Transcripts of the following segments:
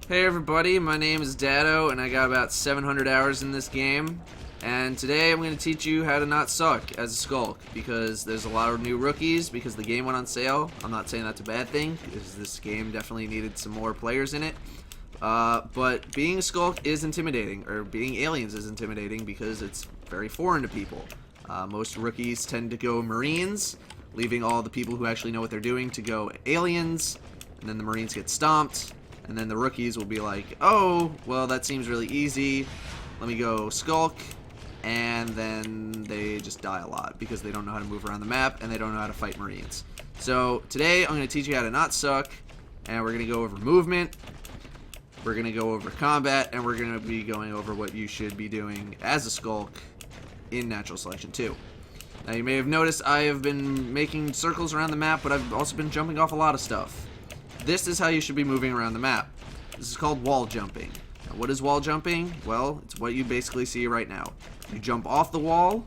Hey everybody, my name is Dado and I got about 700 hours in this game, and today I'm going to teach you how to not suck as a Skulk, because there's a lot of new rookies because the game went on sale. I'm not saying that's a bad thing, because this game definitely needed some more players in it, but being a Skulk is intimidating, or being aliens is intimidating because it's very foreign to people. Most rookies tend to go Marines, leaving all the people who actually know what they're doing to go aliens, and then the Marines get stomped. And then the rookies will be like, oh, well, that seems really easy. Let me go Skulk. And then they just die a lot because they don't know how to move around the map and they don't know how to fight Marines. So today I'm going to teach you how to not suck. And we're going to go over movement. We're going to go over combat. And we're going to be going over what you should be doing as a Skulk in Natural Selection 2. Now you may have noticed I have been making circles around the map, but I've also been jumping off a lot of stuff. This is how you should be moving around the map. This is called wall jumping. Now, what is wall jumping? Well, it's what you basically see right now. You jump off the wall.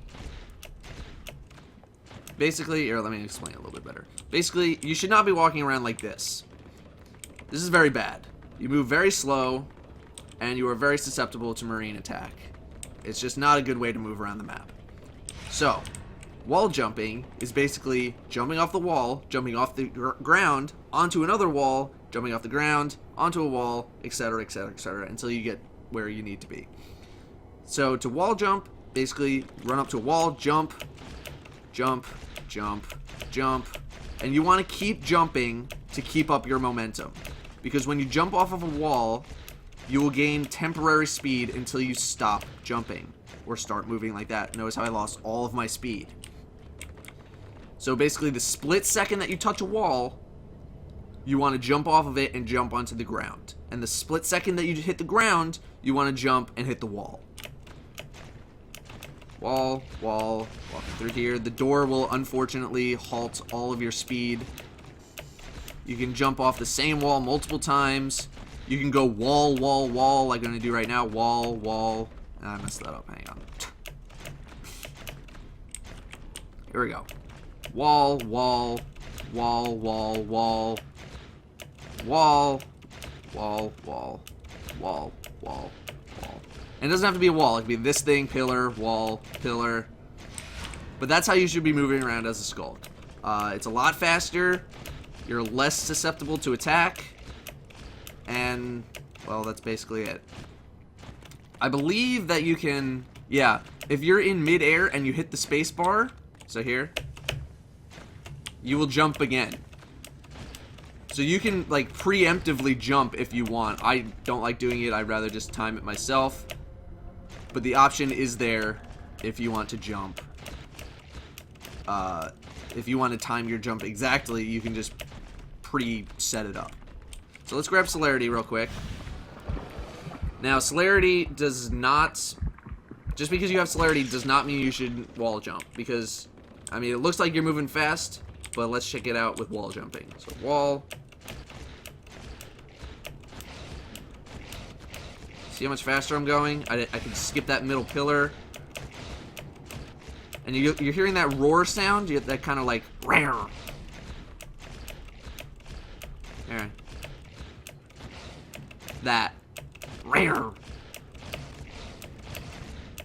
Basically, here, let me explain it a little bit better. Basically, you should not be walking around like this. This is very bad. You move very slow, and you are very susceptible to Marine attack. It's just not a good way to move around the map. So, wall jumping is basically jumping off the wall, jumping off the ground, onto another wall, jumping off the ground, onto a wall, etc., etc., etc., until you get where you need to be. So to wall jump, basically run up to a wall, jump, jump, jump, jump, and you want to keep jumping to keep up your momentum. Because when you jump off of a wall, you will gain temporary speed until you stop jumping or start moving like that. Notice how I lost all of my speed. So basically, the split second that you touch a wall, you want to jump off of it and jump onto the ground. And the split second that you hit the ground, you want to jump and hit the wall. Wall, wall, walking through here. The door will unfortunately halt all of your speed. You can jump off the same wall multiple times. You can go wall, wall, wall, like I'm going to do right now. Wall, wall. I messed that up. Hang on. Here we go. Wall, wall, wall, wall, wall, wall, wall, wall, wall, wall, wall. And it doesn't have to be a wall. It could be this thing, pillar, wall, pillar. But that's how you should be moving around as a Skulk. It's a lot faster. You're less susceptible to attack. And, well, that's basically it. I believe that you can, yeah, if you're in midair and you hit the space bar, so here, you will jump again. So you can like preemptively jump if you want. I don't like doing it. I'd rather just time it myself. But the option is there if you want to jump. If you want to time your jump exactly, you can just pre-set it up. So let's grab celerity real quick. Now celerity does not, just because you have celerity does not mean you should wall jump. Because, I mean, it looks like you're moving fast. But let's check it out with wall jumping. So wall. See how much faster I'm going? I can skip that middle pillar. And you're hearing that roar sound? You get that kind of like rare. There. That. Rare.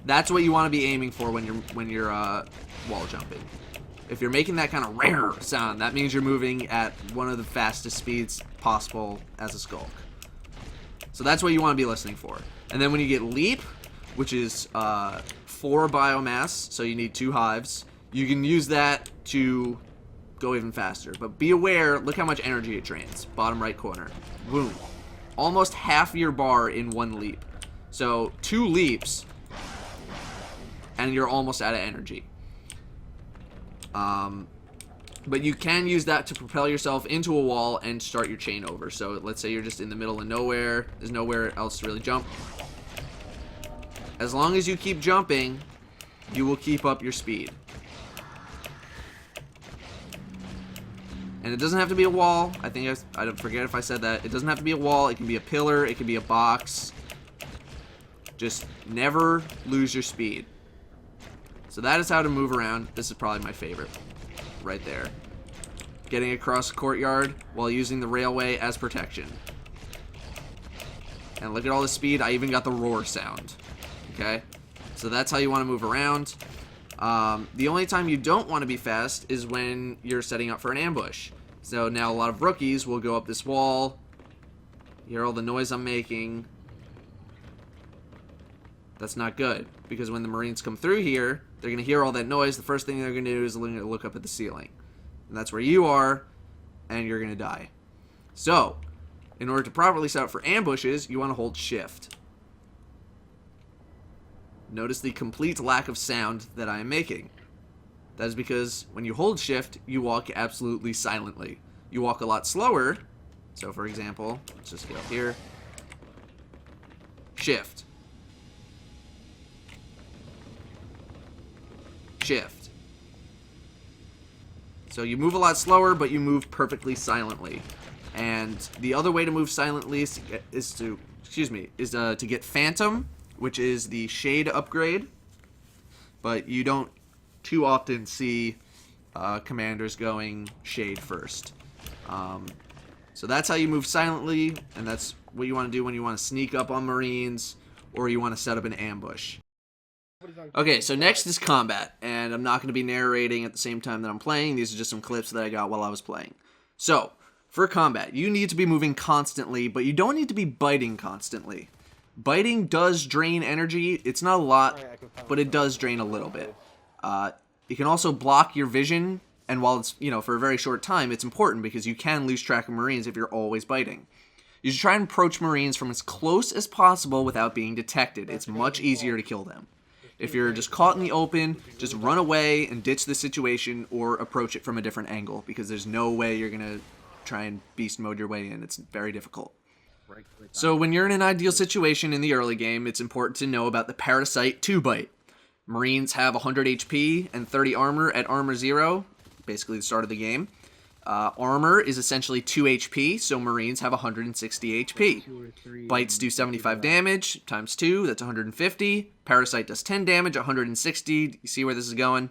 That's what you want to be aiming for when you're wall jumping. If you're making that kind of rare sound, that means you're moving at one of the fastest speeds possible as a Skulk. So that's what you want to be listening for. And then when you get leap, which is 4 biomass, so you need 2 hives, you can use that to go even faster. But be aware, look how much energy it drains. Bottom right corner. Boom. Almost half your bar in 1 leap. So 2 leaps, and you're almost out of energy. But you can use that to propel yourself into a wall and start your chain over. So let's say you're just in the middle of nowhere. There's nowhere else to really jump. As long as you keep jumping, you will keep up your speed. And it doesn't have to be a wall. I think I don't forget if I said that. It doesn't have to be a wall. It can be a pillar. It can be a box. Just never lose your speed. So that is how to move around. This is probably my favorite. Right there. Getting across the courtyard while using the railway as protection. And look at all the speed. I even got the roar sound. Okay? So that's how you want to move around. The only time you don't want to be fast is when you're setting up for an ambush. So now a lot of rookies will go up this wall. You hear all the noise I'm making. That's not good, because when the Marines come through here, they're going to hear all that noise. The first thing they're going to do is look up at the ceiling. And that's where you are, and you're going to die. So, in order to properly set up for ambushes, you want to hold shift. Notice the complete lack of sound that I am making. That is because when you hold shift, you walk absolutely silently. You walk a lot slower. So, for example, let's just get up here. Shift. Shift. So you move a lot slower, but you move perfectly silently. And the other way to move silently is to get Phantom, which is the shade upgrade. But you don't too often see commanders going shade first. So that's how you move silently, and that's what you want to do when you want to sneak up on Marines or you want to set up an ambush. Okay, so next is combat, and I'm not going to be narrating at the same time that I'm playing. These are just some clips that I got while I was playing. So, for combat, you need to be moving constantly, but you don't need to be biting constantly. Biting does drain energy. It's not a lot, but it does drain a little bit. It can also block your vision, and while it's, for a very short time, it's important because you can lose track of Marines if you're always biting. You should try and approach Marines from as close as possible without being detected. It's much easier to kill them. If you're just caught in the open, just run away and ditch the situation or approach it from a different angle, because there's no way you're going to try and beast mode your way in. It's very difficult. So when you're in an ideal situation in the early game, it's important to know about the Parasite 2-bite. Marines have 100 HP and 30 armor at armor 0, basically the start of the game. Armor is essentially 2 HP, so Marines have 160 HP. Bites do 75 damage, times 2, that's 150. Parasite does 10 damage, 160. You see where this is going?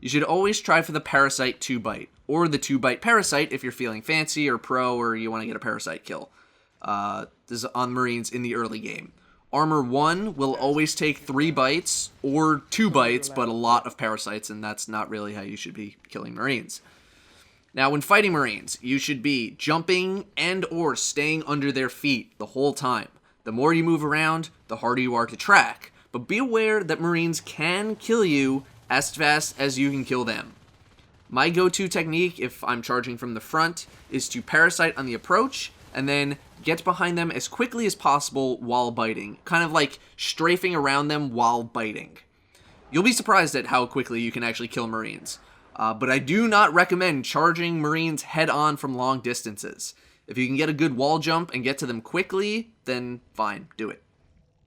You should always try for the Parasite 2-bite, or the 2-bite Parasite if you're feeling fancy or pro or you want to get a Parasite kill. This is on Marines in the early game. Armor 1 will always take 3 bites, or 2 bites, but a lot of Parasites, and that's not really how you should be killing Marines. Now, when fighting Marines, you should be jumping and or staying under their feet the whole time. The more you move around, the harder you are to track. But be aware that Marines can kill you as fast as you can kill them. My go-to technique, if I'm charging from the front, is to Parasite on the approach, and then get behind them as quickly as possible while biting. Kind of like strafing around them while biting. You'll be surprised at how quickly you can actually kill Marines. But I do not recommend charging Marines head-on from long distances. If you can get a good wall jump and get to them quickly, then fine, do it.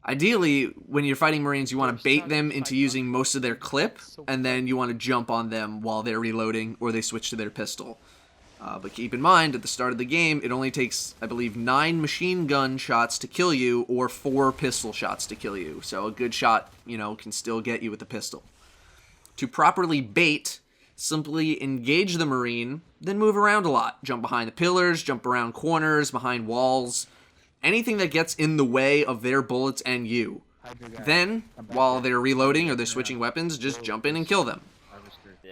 Ideally, when you're fighting Marines, you want to bait them into using most of their clip, and then you want to jump on them while they're reloading or they switch to their pistol. But keep in mind, at the start of the game, it only takes, I believe, 9 machine gun shots to kill you, or 4 pistol shots to kill you. So a good shot, can still get you with the pistol. To properly bait, simply engage the Marine, then move around a lot. Jump behind the pillars, jump around corners, behind walls. Anything that gets in the way of their bullets and you. Then, while they're reloading or they're switching weapons, just jump in and kill them.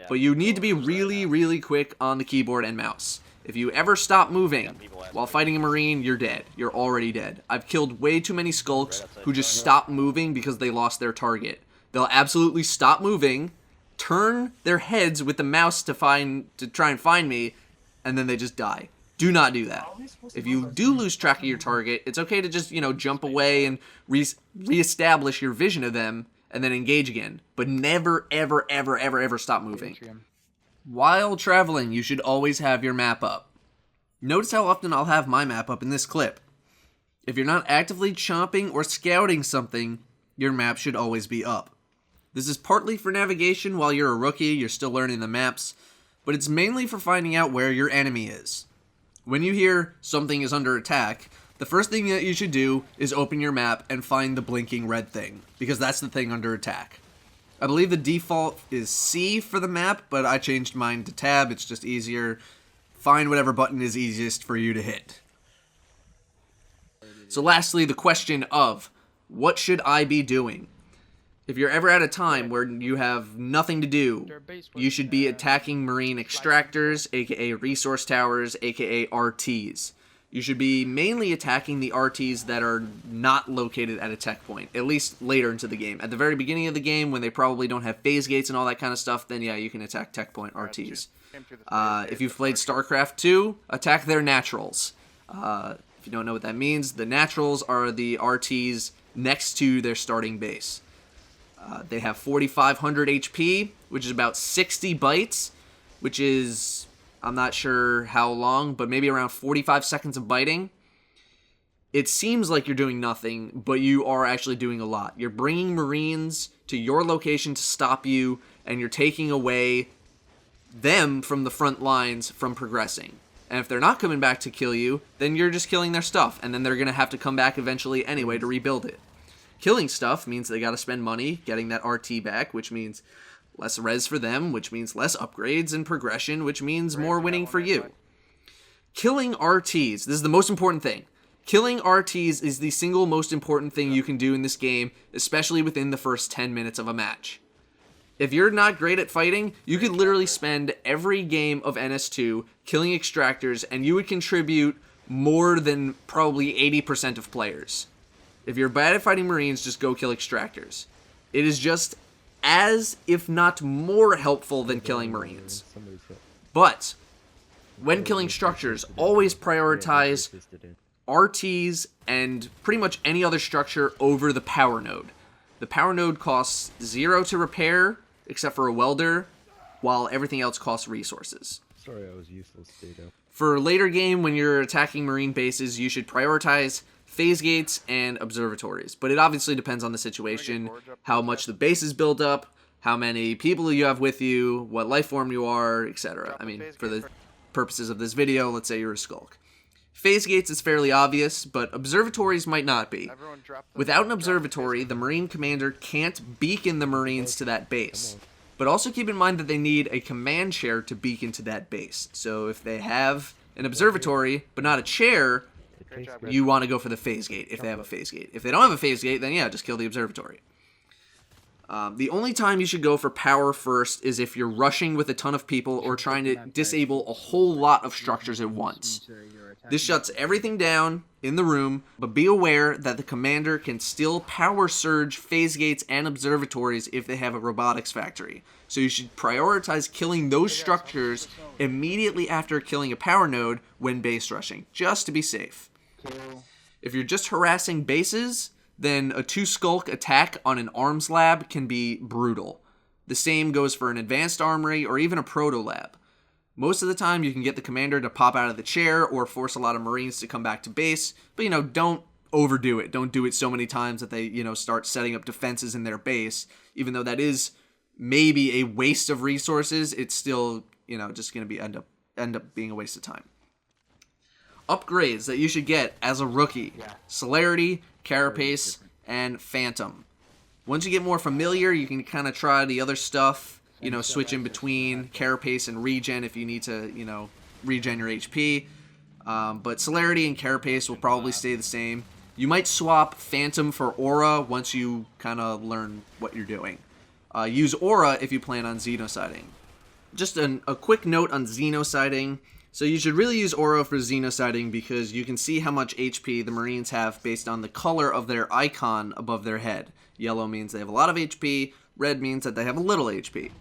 But you need to be really, really quick on the keyboard and mouse. If you ever stop moving while fighting a Marine, you're dead. You're already dead. I've killed way too many Skulks who just stop moving because they lost their target. They'll absolutely stop moving, turn their heads with the mouse to try and find me, and then they just die. Do not do that. If you do lose track of your target, it's okay to just, jump away and reestablish your vision of them and then engage again. But never, ever, ever, ever, ever stop moving. While traveling, you should always have your map up. Notice how often I'll have my map up in this clip. If you're not actively chomping or scouting something, your map should always be up. This is partly for navigation while you're a rookie, you're still learning the maps, but it's mainly for finding out where your enemy is. When you hear something is under attack, the first thing that you should do is open your map and find the blinking red thing, because that's the thing under attack. I believe the default is C for the map, but I changed mine to tab. It's just easier. Find whatever button is easiest for you to hit. So lastly, the question of, what should I be doing? If you're ever at a time where you have nothing to do, you should be attacking marine extractors, aka resource towers, aka RTs. You should be mainly attacking the RTs that are not located at a tech point, at least later into the game. At the very beginning of the game, when they probably don't have phase gates and all that kind of stuff, then yeah, you can attack tech point RTs. If you've played StarCraft 2, attack their naturals. If you don't know what that means, the naturals are the RTs next to their starting base. They have 4,500 HP, which is about 60 bites, which is, I'm not sure how long, but maybe around 45 seconds of biting. It seems like you're doing nothing, but you are actually doing a lot. You're bringing Marines to your location to stop you, and you're taking away them from the front lines from progressing. And if they're not coming back to kill you, then you're just killing their stuff, and then they're going to have to come back eventually anyway to rebuild it. Killing stuff means they got to spend money getting that RT back, which means less res for them, which means less upgrades and progression, which means more winning for you. Killing RTs, this is the most important thing. Killing RTs is the single most important thing you can do in this game, especially within the first 10 minutes of a match. If you're not great at fighting, you could literally spend every game of NS2 killing extractors, and you would contribute more than probably 80% of players. If you're bad at fighting Marines, just go kill extractors. It is just as, if not more helpful than killing Marines. But when killing structures, always prioritize RTs and pretty much any other structure over the power node. The power node costs 0 to repair, except for a welder, while everything else costs resources. Sorry, I was useless, Data. For later game, when you're attacking Marine bases, you should prioritize phase gates and observatories. But it obviously depends on the situation, how much the base is built up, how many people you have with you, what life form you are, etc. I mean, for the purposes of this video, let's say you're a Skulk. Phase gates is fairly obvious, but observatories might not be. Without an observatory, the Marine commander can't beacon the Marines to that base. But also keep in mind that they need a command chair to beacon to that base. So if they have an observatory, but not a chair, you want to go for the phase gate if they have a phase gate. If they don't have a phase gate, then yeah, just kill the observatory. The only time you should go for power first is if you're rushing with a ton of people or trying to disable a whole lot of structures at once. This shuts everything down in the room, but be aware that the commander can still power surge phase gates and observatories if they have a robotics factory. So you should prioritize killing those structures immediately after killing a power node when base rushing, just to be safe. If you're just harassing bases, then a 2 Skulk attack on an arms lab can be brutal. The same goes for an advanced armory or even a proto lab. Most of the time you can get the commander to pop out of the chair or force a lot of Marines to come back to base, but don't overdo it. Don't do it so many times that they, start setting up defenses in their base. Even though that is maybe a waste of resources, it's still, just going to be end up being a waste of time. Upgrades that you should get as a rookie: Celerity, Carapace, and Phantom. Once you get more familiar, you can kind of try the other stuff, switch in between Carapace and Regen if you need to, regen your HP. But Celerity and Carapace will probably stay the same. You might swap Phantom for Aura once you kind of learn what you're doing. Use Aura if you plan on Xenociding. Just a quick note on Xenociding. So you should really use Aura for Xenociding because you can see how much HP the Marines have based on the color of their icon above their head. Yellow means they have a lot of HP, red means that they have a little HP.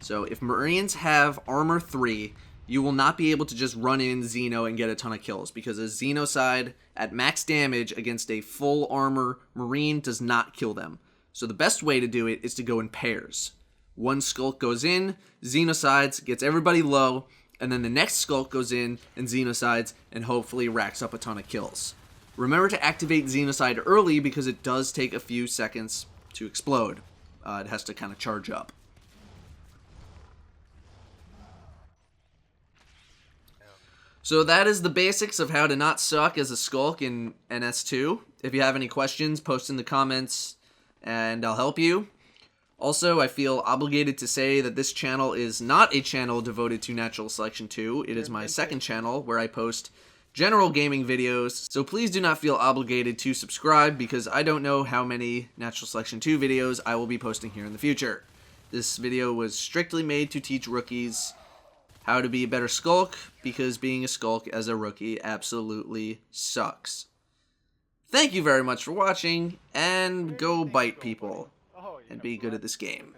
So if Marines have Armor 3, you will not be able to just run in Xeno and get a ton of kills because a Xenocide at max damage against a full armor Marine does not kill them. So the best way to do it is to go in pairs. One Skulk goes in, Xenocides, gets everybody low, and then the next Skulk goes in and Xenocides and hopefully racks up a ton of kills. Remember to activate Xenocide early because it does take a few seconds to explode. It has to kind of charge up. So that is the basics of how to not suck as a Skulk in NS2. If you have any questions, post in the comments and I'll help you. Also, I feel obligated to say that this channel is not a channel devoted to Natural Selection 2. It is my second channel where I post general gaming videos, so please do not feel obligated to subscribe because I don't know how many Natural Selection 2 videos I will be posting here in the future. This video was strictly made to teach rookies how to be a better Skulk, because being a Skulk as a rookie absolutely sucks. Thank you very much for watching, and go bite people, and be good at this game.